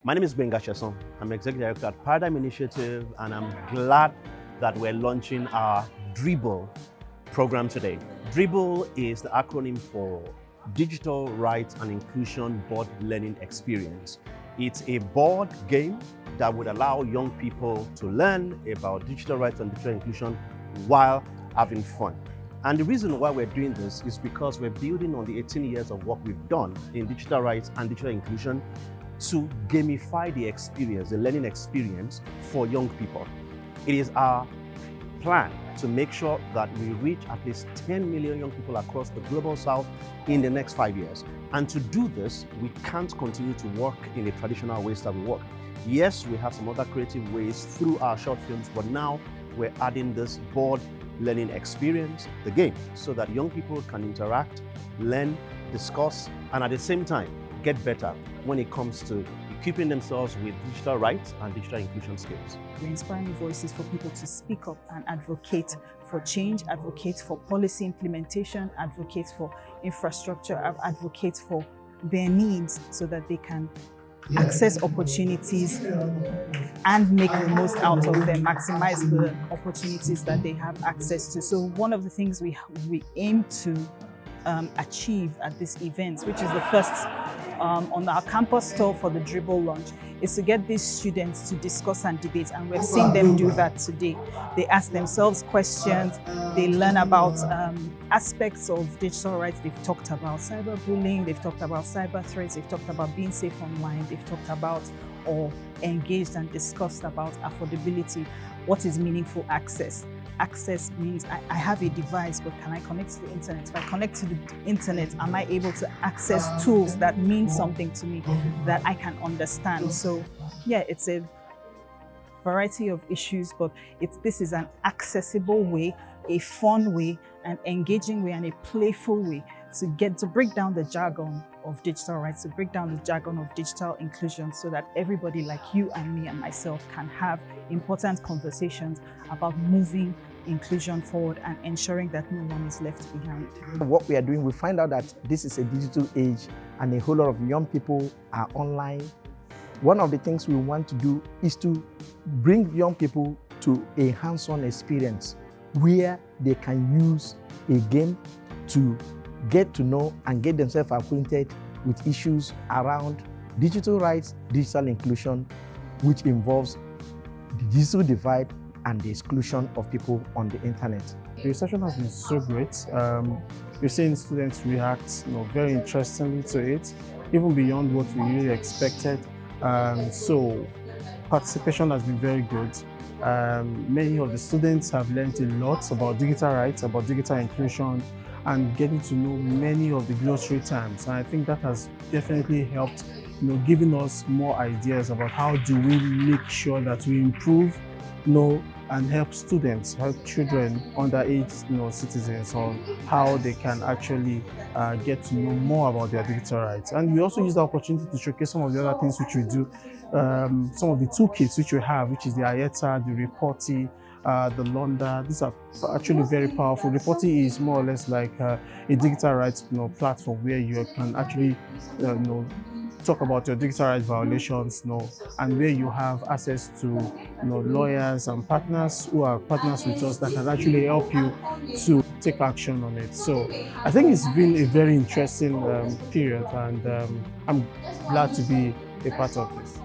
My name is Benga Cheson. I'm Executive Director at Paradigm Initiative, and I'm glad that we're launching our Dribble program today. Dribble is the acronym for Digital Rights and Inclusion Board Learning Experience. It's a board game that would allow young people to learn about digital rights and digital inclusion while having fun. And the reason why we're doing this is because we're building on the 18 years of work we've done in digital rights and digital inclusion to gamify the experience, the learning experience for young people. It is our plan to make sure that we reach at least 10 million young people across the global south in the next 5 years. And to do this, we can't continue to work in the traditional ways that we work. Yes, we have some other creative ways through our short films, but now we're adding this board learning experience, the game, so that young people can interact, learn, discuss, and at the same time, get better when it comes to equipping themselves with digital rights and digital inclusion skills. We're inspiring voices for people to speak up and advocate for change, advocate for policy implementation, advocate for infrastructure, advocate for their needs so that they can access opportunities and make the most out of them, maximize the opportunities that they have access to. So one of the things we aim to achieve at this event, which is the first on our campus tour for the Dribble launch, is to get these students to discuss and debate, and we're seeing them do that today. They ask themselves questions, they learn about aspects of digital rights. They've talked about cyberbullying, they've talked about cyber threats, they've talked about being safe online, they've talked about or engaged and discussed about affordability. What is meaningful access? Access means I have a device, but can I connect to the internet? If I connect to the internet, am I able to access tools that mean something to me, that I can understand? So yeah, it's a variety of issues, but this is an accessible way, a fun way, an engaging way, and a playful way to break down the jargon of digital rights, to break down the jargon of digital inclusion, so that everybody like you and me and myself can have important conversations about moving inclusion forward and ensuring that no one is left behind. What we are doing, we find out that this is a digital age and a whole lot of young people are online. One of the things we want to do is to bring young people to a hands-on experience where they can use a game to get to know and get themselves acquainted with issues around digital rights, digital inclusion, which involves the digital divide and the exclusion of people on the internet. The reception has been so great. We're seeing students react very interestingly to it, even beyond what we really expected. So participation has been very good. Many of the students have learned a lot about digital rights, about digital inclusion, and getting to know many of the glossary terms. And I think that has definitely helped, giving us more ideas about how do we make sure that we improve, and help students, help children, underage, citizens on how they can actually get to know more about their digital rights. And we also use the opportunity to showcase some of the other things which we do, some of the toolkits which we have, which is the Ayeta, the Ripoti, the Londa. These are actually very powerful. Ripoti is more or less like a digital rights platform where you can actually talk about your digital rights violations, and where you have access to lawyers and partners who are partners with us that can actually help you to take action on it. So I think it's been a very interesting period, and I'm glad to be a part of this.